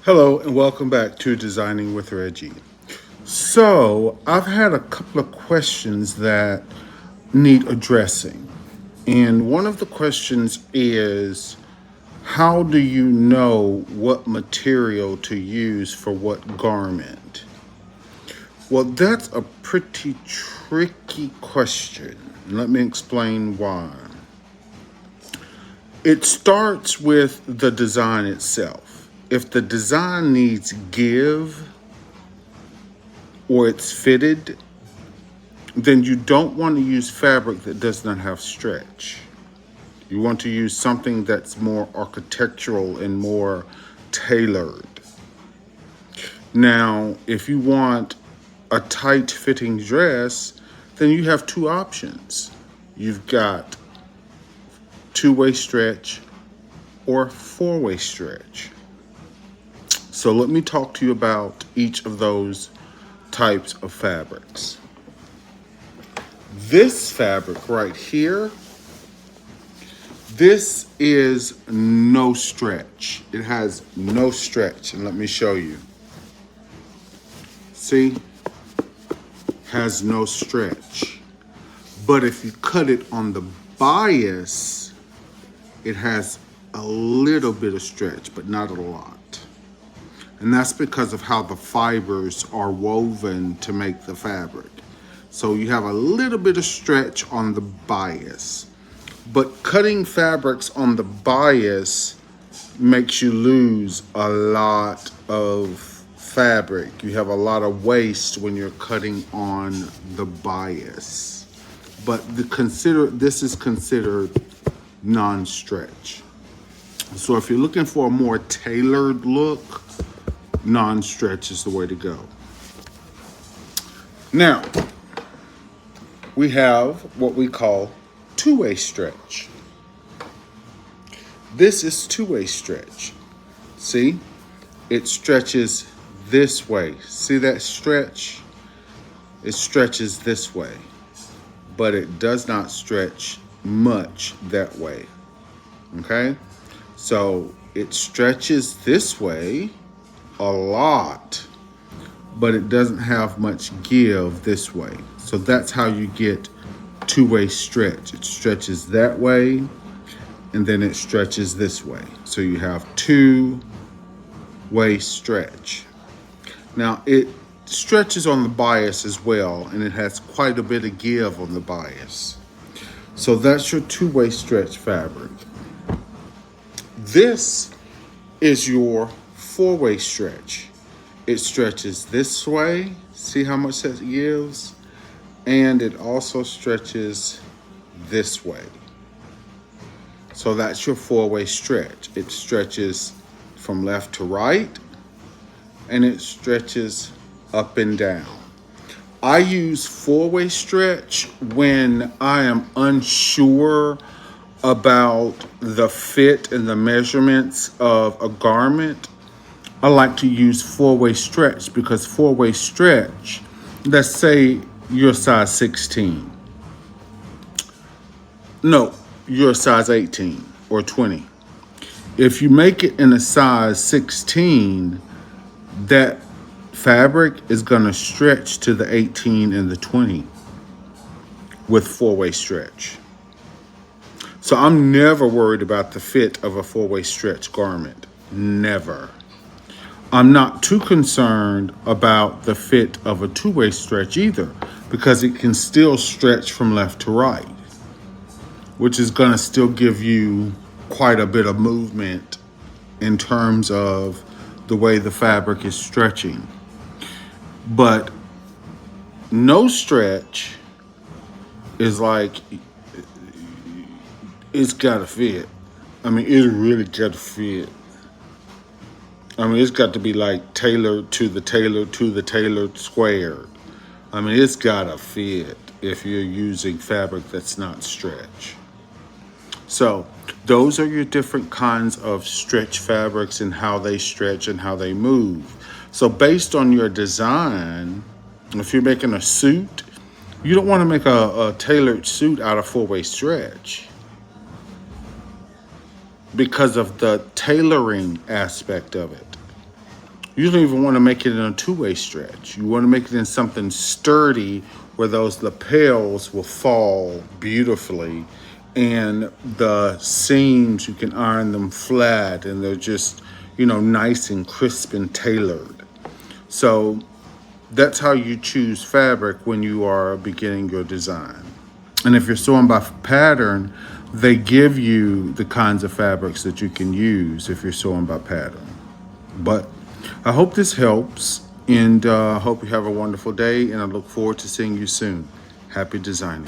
Hello and welcome back to Designing with Reggie. So, I've had a couple of questions that need addressing. And one of the questions is, how do you know what material to use for what garment? Well, that's a pretty tricky question. Let me explain why. It starts with the design itself. If the design needs give or it's fitted, then you don't want to use fabric that does not have stretch. You want to use something that's more architectural and more tailored. Now, if you want a tight fitting dress, then you have two options. You've got two-way stretch or four-way stretch. So let me talk to you about each of those types of fabrics. This fabric right here, this is no stretch. It has no stretch, and let me show you. See? Has no stretch. But if you cut it on the bias, it has a little bit of stretch, but not a lot. And that's because of how the fibers are woven to make the fabric. So you have a little bit of stretch on the bias. But cutting fabrics on the bias makes you lose a lot of fabric. You have a lot of waste when you're cutting on the bias. But this is considered non-stretch. So if you're looking for a more tailored look, non-stretch is the way to go. Now, we have what we call two-way stretch. This is two-way stretch. See? It stretches this way. See that stretch? It stretches this way, but it does not stretch much that way. Okay? So it stretches this way a lot, but it doesn't have much give this way. So that's how you get two-way stretch. It stretches that way, and then it stretches this way. So you have two-way stretch. Now it stretches on the bias as well, and it has quite a bit of give on the bias. So that's your two-way stretch fabric. This is your four-way stretch. It stretches this way. See how much that gives? And it also stretches this way. So that's your four-way stretch. It stretches from left to right, and it stretches up and down. I use four-way stretch when I am unsure about the fit and the measurements of a garment. I like to use four-way stretch because four-way stretch, let's say you're size 16. No, you're a size 18 or 20. If you make it in a size 16, that fabric is going to stretch to the 18 and the 20 with four-way stretch. So I'm never worried about the fit of a four-way stretch garment. Never. I'm not too concerned about the fit of a two-way stretch either, because it can still stretch from left to right, which is going to still give you quite a bit of movement in terms of the way the fabric is stretching. But no stretch is like, it's got to fit. I mean, it really got to fit. I mean, it's got to be like tailored to the tailored squared. I mean, it's got to fit if you're using fabric that's not stretch. So those are your different kinds of stretch fabrics and how they stretch and how they move. So based on your design, if you're making a suit, you don't want to make a tailored suit out of four-way stretch because of the tailoring aspect of it. You don't even want to make it in a two-way stretch. You want to make it in something sturdy where those lapels will fall beautifully, and the seams, you can iron them flat, and they're just, nice and crisp and tailored. So that's how you choose fabric when you are beginning your design. And if you're sewing by pattern, they give you the kinds of fabrics that you can use if you're sewing by pattern. But I hope this helps, and I hope you have a wonderful day, and I look forward to seeing you soon. Happy designing.